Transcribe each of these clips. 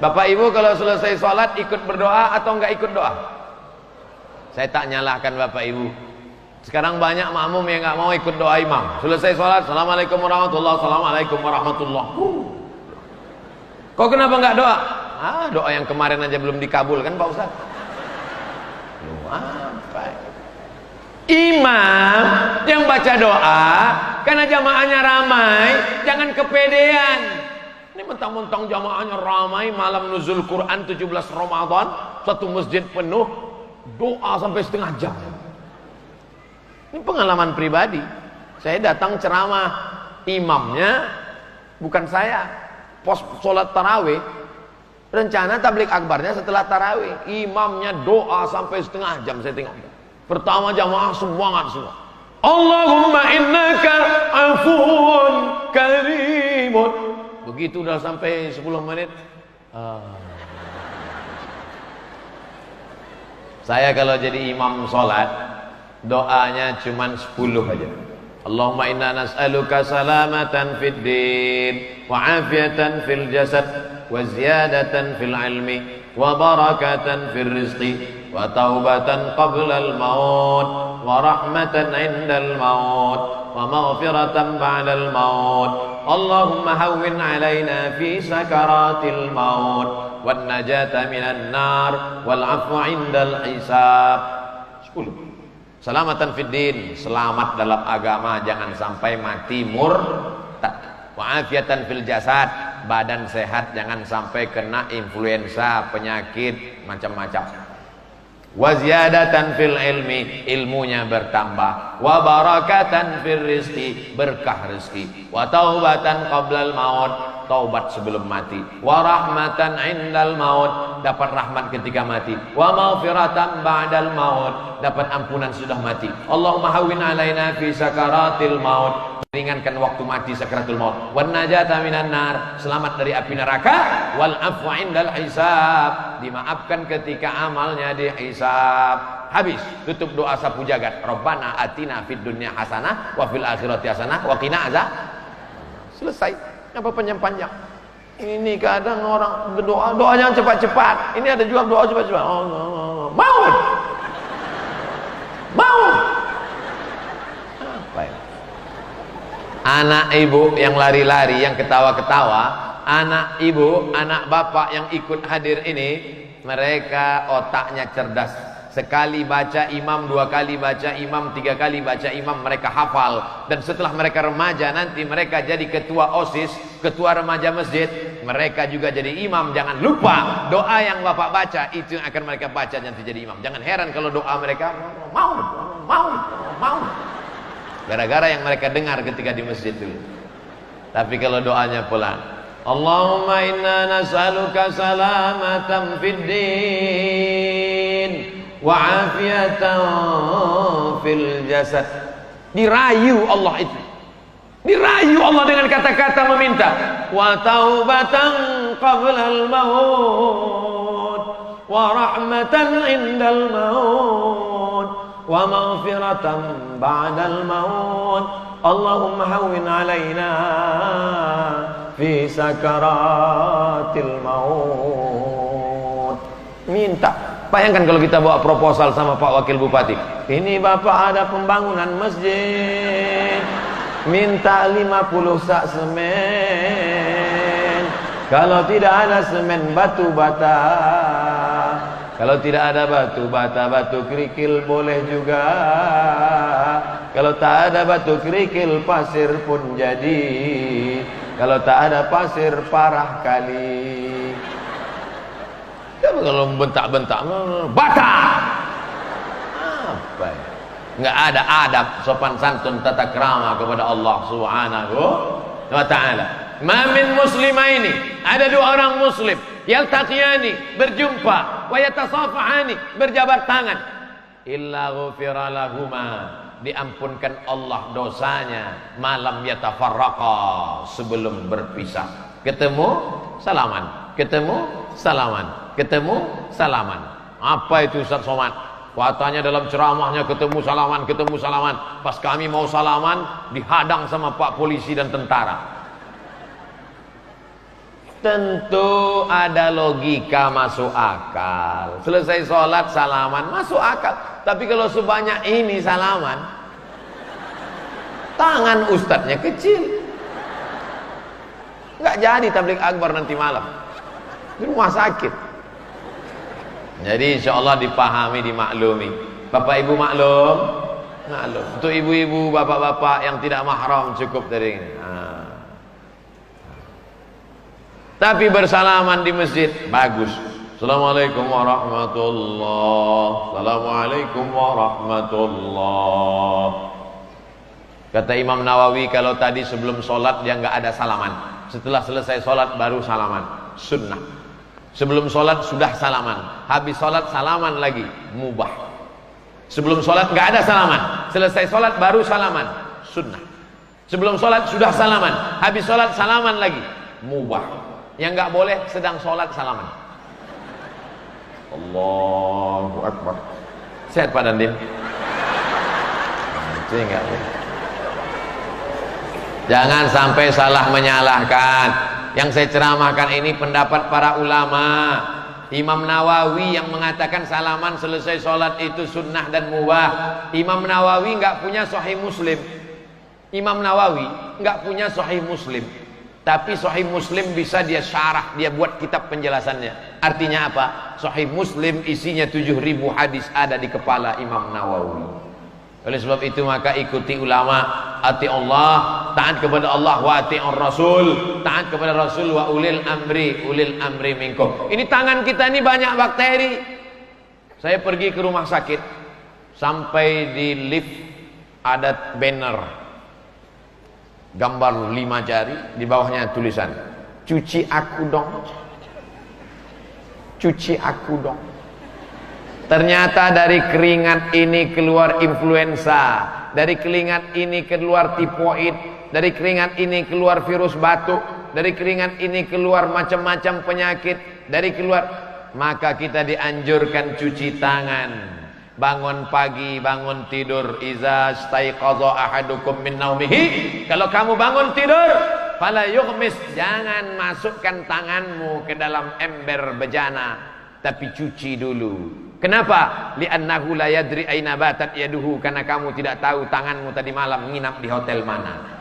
Bapak Ibu kalau selesai sholat ikut berdoa atau enggak ikut doa? Saya tak nyalahkan Bapak Ibu. Sekarang banyak makmum yang enggak mau ikut doa imam. Selesai sholat, Assalamualaikum warahmatullahi wabarakatuh. Assalamualaikum warahmatullahi wabarakatuh. Kok kenapa enggak doa? Doa yang kemarin aja belum dikabulkan Pak Ustaz. Apa? Imam yang baca doa karena jamaahnya ramai, jangan kepedean. Ini mentang-mentang jamaahnya ramai, malam nuzul Quran 17 Ramadan, satu masjid penuh, doa sampai setengah jam. Ini pengalaman pribadi. Saya datang ceramah, imamnya bukan saya. Pos sholat tarawih, rencana tablik akbarnya setelah tarawih, imamnya doa sampai setengah jam. Saya tengok pertama jamaah semangat semua, Allahumma innaka afuun karimun. Begitu udah sampai 10 menit, saya kalau jadi imam sholat, doanya cuman 10 aja. Allahumma inna nas'aluka salamatan fid din wa afiatan fil jasad wa ziyadatan fil ilmi wa barakatan fil rizqi wa taubatan qabla al maut wa rahmatan indal maut wa maghfiratan ba'dal maut. Allahumma hawwin alaina fi sakaratil maut wan najata minan nar wal afwa indal hisab. 10. Salamatan fid din, selamat dalam agama, jangan sampai mati murtad. Wa afiatan fil jasad, badan sehat, jangan sampai kena influenza, penyakit macam-macam. Wa ziyadatan fil ilmi, ilmunya bertambah. Wa barakatan fil rizqi, berkah rezeki. Wa taubatan qablal maut, taubat sebelum mati. Wa rahmatan indal maut, dapat rahmat ketika mati. Wa maghfiratan ba'dal maut, dapat ampunan sudah mati. Allahumma hawwin alaina fi sakaratil maut, ringankan waktu mati sakaratul maut. Wan najata minan nar, selamat dari api neraka. Wal afwa indal hisab, dimaafkan ketika amalnya dihisab. Habis, tutup doa sapu jagat. Rabbana atina fid dunya hasanah wa fil akhirati hasanah wa qina azab. Selesai. Apa panjang-panjang? Ini kadang orang berdoa, doanya cepat-cepat. Ini ada juga doa cepat-cepat. Maut. Maut. Apa ya? Anak ibu yang lari-lari, yang ketawa-ketawa, anak ibu, anak bapak yang ikut hadir ini, mereka otaknya cerdas. Sekali baca imam, 2 kali baca imam, 3 kali baca imam, mereka hafal. Dan setelah mereka remaja, nanti mereka jadi ketua OSIS, ketua remaja masjid, mereka juga jadi imam. Jangan lupa, doa yang bapak baca, itu yang akan mereka baca nanti jadi imam. Jangan heran kalau doa mereka mau. Gara-gara yang mereka dengar ketika di masjid dulu. Tapi kalau doanya pelan, Allahumma inna nas'aluka salamatan fid din wa afiatan fil jasad. Dirayu Allah itu. Dirayu Allah dengan kata-kata meminta. Wa taubatan qablal maut wa rahmatan indal maut wa maghfiratan ba'dal maut. Allahumma hawwin alaina fi sakaratil maut. Minta. Bayangkan kalau kita bawa proposal sama Pak Wakil Bupati. Ini Bapak ada pembangunan masjid, minta 50 sak semen. Kalau tidak ada semen, batu bata. Kalau tidak ada batu bata, batu kerikil boleh juga. Kalau tak ada batu kerikil, pasir pun jadi. Kalau tak ada pasir, parah kali. Kalau bentak-bentak bata, apa ya? Nggak ada adab, sopan santun, tata krama kepada Allah Subhanahu wa ta'ala. Ma min muslimaini, ada 2 orang muslim, yaltaqiyani, berjumpa, wa yatasafahani, berjabat tangan, illa ghufira lahuma, diampunkan Allah dosanya, malam yatafarraqa, sebelum berpisah. Ketemu salaman, ketemu salaman, ketemu salaman. Apa itu Ustaz Somad? Katanya dalam ceramahnya ketemu salaman, ketemu salaman. Pas kami mau salaman, dihadang sama Pak polisi dan tentara. Tentu ada logika masuk akal. Selesai sholat salaman masuk akal. Tapi kalau sebanyak ini salaman, tangan ustadznya kecil, nggak jadi tabligh akbar nanti malam di rumah sakit. Jadi insya Allah dipahami, dimaklumi. Bapak ibu maklum, maklum. Untuk ibu-ibu, bapak-bapak yang tidak mahram cukup dari ini. Tapi bersalaman di masjid bagus. Assalamualaikum warahmatullahi. Assalamualaikum warahmatullahi. Kata Imam Nawawi, kalau tadi sebelum sholat dia nggak ada salaman, setelah selesai sholat baru salaman, sunnah. Sebelum sholat sudah salaman, habis sholat salaman lagi, mubah. Sebelum sholat nggak ada salaman, selesai sholat baru salaman, sunnah. Sebelum sholat sudah salaman, habis sholat salaman lagi, mubah. Yang nggak boleh sedang sholat salaman. Allahu Akbar. Sehat Pak Dandim? Itu enggak boleh. Jangan sampai salah menyalahkan. Yang saya ceramahkan ini pendapat para ulama. Imam Nawawi yang mengatakan salaman selesai sholat itu sunnah dan mubah. Imam Nawawi nggak punya Sahih Muslim. Imam Nawawi nggak punya Sahih Muslim. Tapi Sahih Muslim bisa dia syarah, dia buat kitab penjelasannya. Artinya apa? Sahih Muslim isinya 7.000 hadis ada di kepala Imam Nawawi. Oleh sebab itu maka ikuti ulama, ati Allah, taat kepada Allah, wa ati'ur Rasul, taat kepada Rasul, wa ulil amri minkum. Ini tangan kita ini banyak bakteri. Saya pergi ke rumah sakit, sampai di lift ada banner gambar 5 jari, di bawahnya tulisan cuci aku dong, cuci aku dong. Ternyata dari keringat ini keluar influenza, dari keringat ini keluar tifoid, dari keringat ini keluar virus batuk, dari keringat ini keluar macam-macam penyakit, dari keluar. Maka kita dianjurkan cuci tangan. Bangun pagi, bangun tidur, iza staiqadha ahadukum min naumihi, kalau kamu bangun tidur, fala yughmis, jangan masukkan tanganmu ke dalam ember bejana, tapi cuci dulu. Kenapa? Li'annahu la yadri aina batat yaduhu, karena kamu tidak tahu tanganmu tadi malam nginap di hotel mana.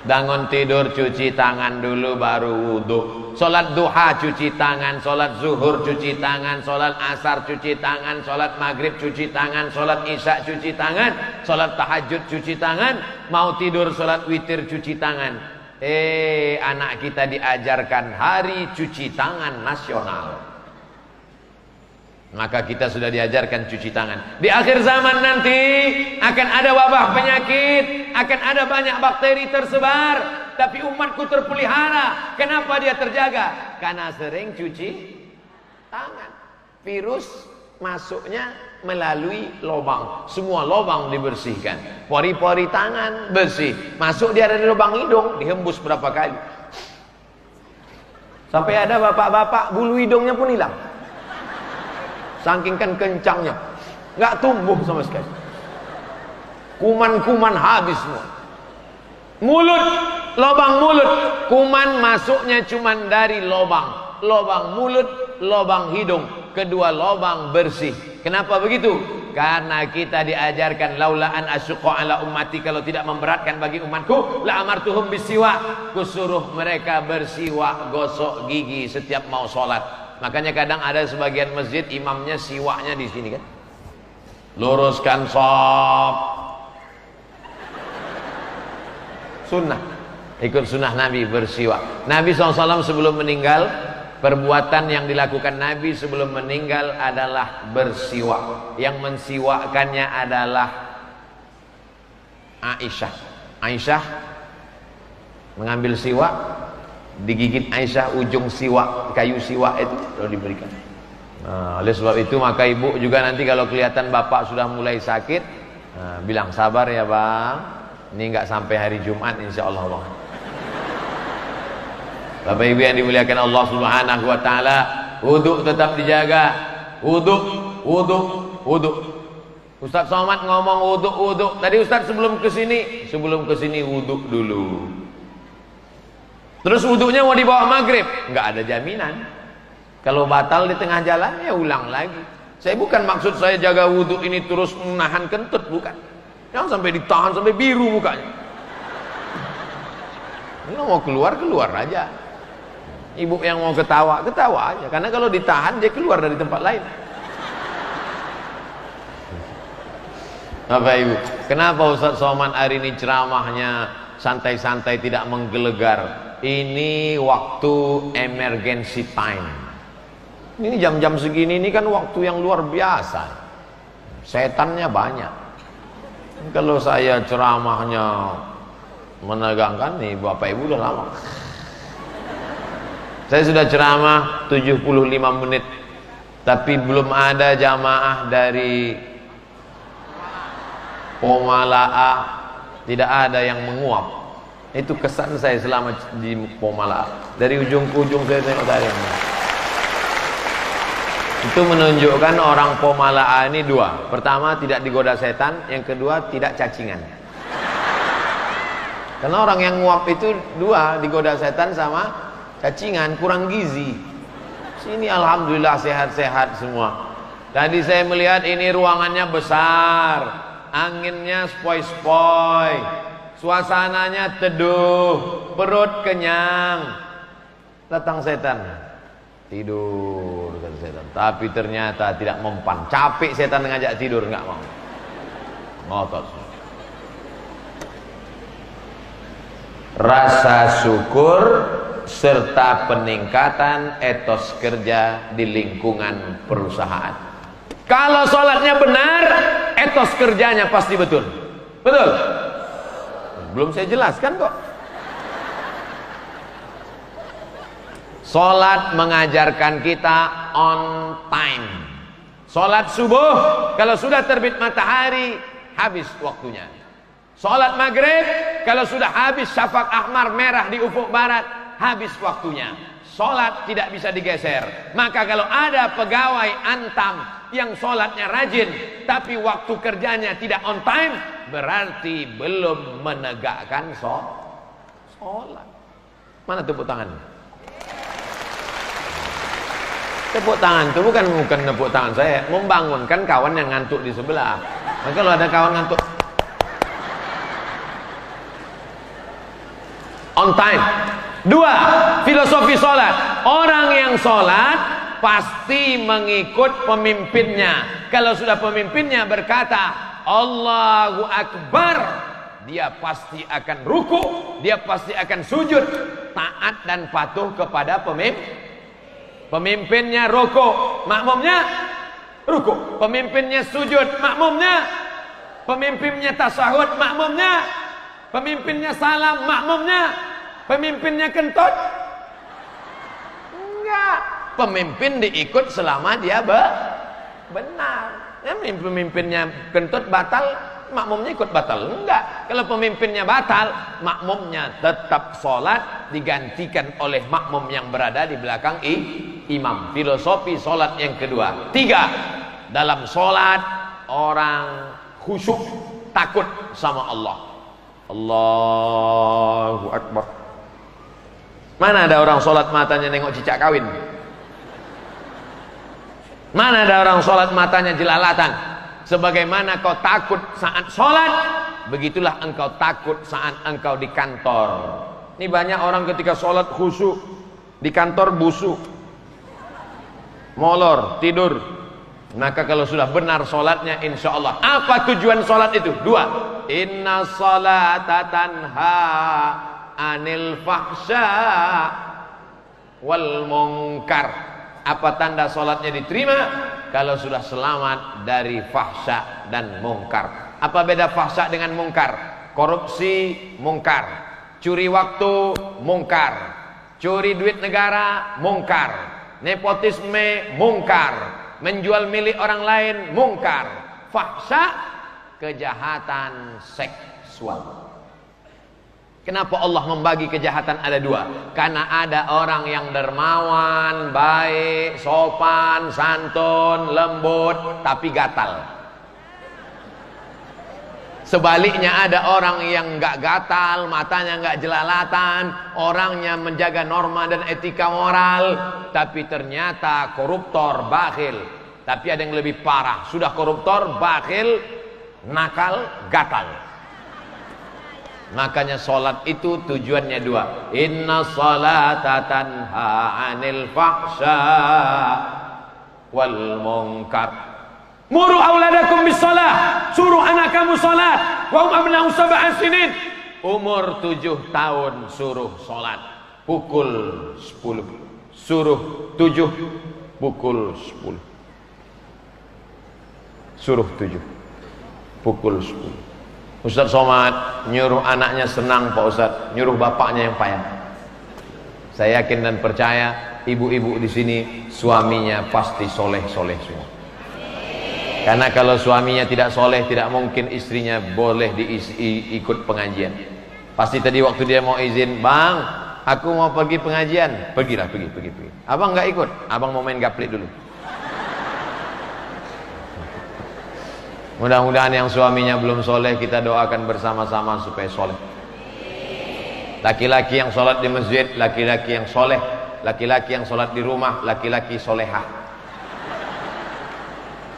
Bangun tidur cuci tangan dulu baru wudu. Salat duha cuci tangan, salat zuhur cuci tangan, salat asar cuci tangan, salat maghrib cuci tangan, salat isya cuci tangan, salat tahajud cuci tangan, mau tidur salat witir cuci tangan. Anak kita diajarkan hari cuci tangan nasional. Maka kita sudah diajarkan cuci tangan. Di akhir zaman nanti akan ada wabah penyakit, akan ada banyak bakteri tersebar, tapi umatku terpelihara. Kenapa dia terjaga? Karena sering cuci tangan. Virus masuknya melalui lubang, semua lubang dibersihkan. Pori-pori tangan bersih, masuk dia dari lubang hidung, dihembus berapa kali. Sampai ada bapak-bapak bulu hidungnya pun hilang. Saking kan kencangnya, nggak tumbuh sama sekali. Kuman-kuman habis semua. Mulut, lubang mulut, kuman masuknya cuman dari lubang. Lubang mulut, lubang hidung, kedua lubang bersih. Kenapa begitu? Karena kita diajarkan laula an asyqa ala ummati, kalau tidak memberatkan bagi umatku, la amartuhum bisiwak, kusuruh mereka bersiwak, gosok gigi setiap mau sholat. Makanya kadang ada sebagian masjid imamnya siwaknya di sini kan. Luruskan shaf. Sunnah. Ikut sunnah Nabi bersiwak. Nabi SAW sebelum meninggal, perbuatan yang dilakukan Nabi sebelum meninggal adalah bersiwak. Yang mensiwakkannya adalah Aisyah. Aisyah mengambil siwak, digigit Aisyah ujung siwak, kayu siwak itu lalu diberikan. Oleh sebab itu maka ibu juga nanti kalau kelihatan bapak sudah mulai sakit, bilang sabar ya bang, ini nggak sampai hari Jumat insya Allah bang. Bapak ibu yang dimuliakan Allah Subhanahu Wa Taala, wudu tetap dijaga, wudu. Ustaz Somad ngomong wudu. Tadi Ustaz sebelum kesini wudu dulu. Terus wudunya mau dibawa maghrib, nggak ada jaminan. Kalau batal di tengah jalan, ya ulang lagi. Saya bukan maksud saya jaga wudhu ini terus menahan kentut, bukan. Jangan sampai ditahan sampai biru mukanya. Kalau mau keluar, keluar aja. Ibu yang mau ketawa, ketawa aja. Karena kalau ditahan, dia keluar dari tempat lain. Bapak Ibu, kenapa Ustaz Somad hari ini ceramahnya santai-santai, tidak menggelegar? Ini waktu emergency time. Ini jam-jam segini ini kan waktu yang luar biasa. Setannya banyak. Kalau saya ceramahnya menegangkan nih, Bapak Ibu udah lama. Saya sudah ceramah 75 menit, tapi belum ada jamaah dari Pomala'a, tidak ada yang menguap. Itu kesan saya selama di Pomala'a. Dari ujung ke ujung saya tengok dari yang itu menunjukkan orang Pomala'a ini dua. Pertama, tidak digoda setan. Yang kedua, tidak cacingan. Karena orang yang nguap itu dua, digoda setan sama cacingan, kurang gizi. Sini alhamdulillah sehat-sehat semua. Tadi saya melihat ini ruangannya besar, anginnya spoi-spoi, suasananya teduh, perut kenyang. Datang setan, tidur kata setan. Tapi ternyata tidak mempan. Capek setan ngajak tidur, nggak mau. Ngotot. Rasa syukur serta peningkatan etos kerja di lingkungan perusahaan. Kalau sholatnya benar, etos kerjanya pasti betul. Betul? Belum saya jelaskan kok. Sholat mengajarkan kita on time. Sholat subuh, kalau sudah terbit matahari, habis waktunya. Sholat maghrib, kalau sudah habis syafaq ahmar merah di ufuk barat, habis waktunya. Sholat tidak bisa digeser. Maka kalau ada pegawai antam yang sholatnya rajin, tapi waktu kerjanya tidak on time, berarti belum menegakkan sholat. Mana tepuk tangan? Tepuk tangan itu bukan tepuk tangan saya, membangunkan kawan yang ngantuk di sebelah. Maka kalau ada kawan ngantuk, on time. Dua, filosofi sholat. Orang yang sholat pasti mengikut pemimpinnya. Kalau sudah pemimpinnya berkata Allahu Akbar, dia pasti akan ruku, dia pasti akan sujud, taat dan patuh kepada pemimpin. Pemimpinnya ruku, makmumnya ruku. Pemimpinnya sujud, makmumnya. Pemimpinnya tasahud, makmumnya. Pemimpinnya salam, makmumnya. Pemimpinnya kentut? Enggak. Pemimpin diikut selama dia benar. Ya, pemimpinnya kentut batal, makmumnya ikut batal? Enggak. Kalau pemimpinnya batal, makmumnya tetap sholat, digantikan oleh makmum yang berada di belakang imam. Filosofi sholat yang kedua. Tiga, dalam sholat orang khusyuk, takut sama Allah. Allahu Akbar. Mana ada orang sholat matanya nengok cicak kawin? Mana ada orang sholat matanya jelalatan? Sebagaimana kau takut saat sholat, begitulah engkau takut saat engkau di kantor. Ini banyak orang ketika sholat khusyuk, di kantor busuk, molor, tidur. Maka kalau sudah benar sholatnya, insya Allah. Apa tujuan sholat itu? Dua. Inna sholata tanha anil fahsya wal munkar. Apa tanda sholatnya diterima? Kalau sudah selamat dari fahsya dan munkar. Apa beda fahsya dengan munkar? Korupsi munkar, curi waktu munkar, curi duit negara munkar, nepotisme munkar, menjual milik orang lain munkar. Fahsya, kejahatan seksual. Kenapa Allah membagi kejahatan ada dua? Karena ada orang yang dermawan, baik, sopan, santun, lembut, tapi gatal. Sebaliknya ada orang yang nggak gatal, matanya nggak jelalatan, orangnya menjaga norma dan etika moral, tapi ternyata koruptor, bakhil. Tapi ada yang lebih parah, sudah koruptor, bakhil, nakal, gatal. Makanya sholat itu tujuannya dua. Inna sholata tanha 'anil fahsya wal munkar. Muru auladakum bisalah, suruh anak kamu salat. Wa hum abna'u sab'a sinin. Umur 7 tahun suruh salat. Pukul 10. Suruh 7, pukul 10. Suruh 7, pukul 10. Ustaz Somad nyuruh anaknya senang Pak Ustaz, nyuruh bapaknya yang payah. Saya yakin dan percaya ibu-ibu di sini suaminya pasti soleh-soleh semua. Karena kalau suaminya tidak soleh, tidak mungkin istrinya boleh ikut pengajian. Pasti tadi waktu dia mau izin, bang, aku mau pergi pengajian. Pergilah, pergi. Abang nggak ikut, abang mau main gaplit dulu. Mudah-mudahan yang suaminya belum soleh, kita doakan bersama-sama supaya soleh. Laki-laki yang sholat di masjid, laki-laki yang soleh. Laki-laki yang sholat di rumah, laki-laki solehah.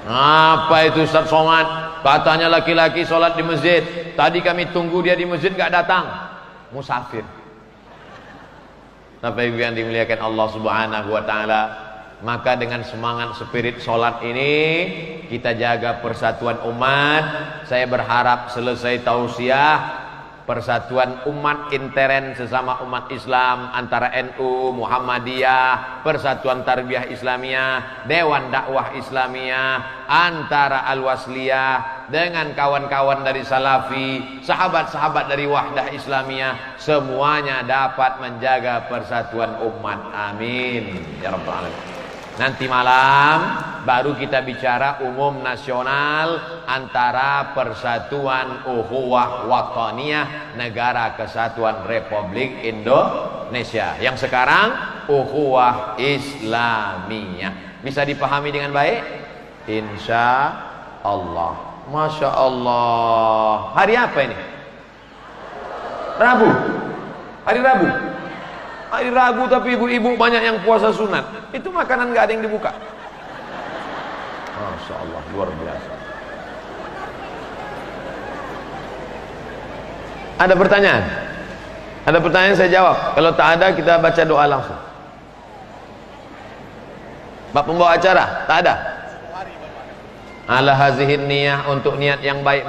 Apa itu Ustaz Somad? Katanya laki-laki sholat di masjid. Tadi kami tunggu dia di masjid gak datang. Musafir. Bapak Ibu yang dimuliakan Allah Subhanahu wa taala, maka dengan semangat spirit sholat ini kita jaga persatuan umat. Saya berharap selesai tausiah, persatuan umat intern sesama umat Islam antara NU, Muhammadiyah, Persatuan Tarbiyah Islamiyah, Dewan Dakwah Islamiyah, antara Al-Wasliyah dengan kawan-kawan dari Salafi, sahabat-sahabat dari Wahdah Islamiyah, semuanya dapat menjaga persatuan umat. Amin ya rabbal alamin. Nanti malam baru kita bicara umum nasional antara Persatuan Ukhuwah Wataniyah Negara Kesatuan Republik Indonesia. Yang sekarang Ukhuwah Islamiyah. Bisa dipahami dengan baik? Insya Allah. Masya Allah. Hari apa ini? Rabu. Hari Rabu. Hari Rabu tapi ibu-ibu banyak yang puasa sunat. Itu makanan gak ada yang dibuka. Masya Allah, luar biasa. Ada pertanyaan? Ada pertanyaan saya jawab. Kalau tak ada kita baca doa langsung. Bapak pembawa acara? Tak ada? Ala hazihin niyah, untuk niat yang baik.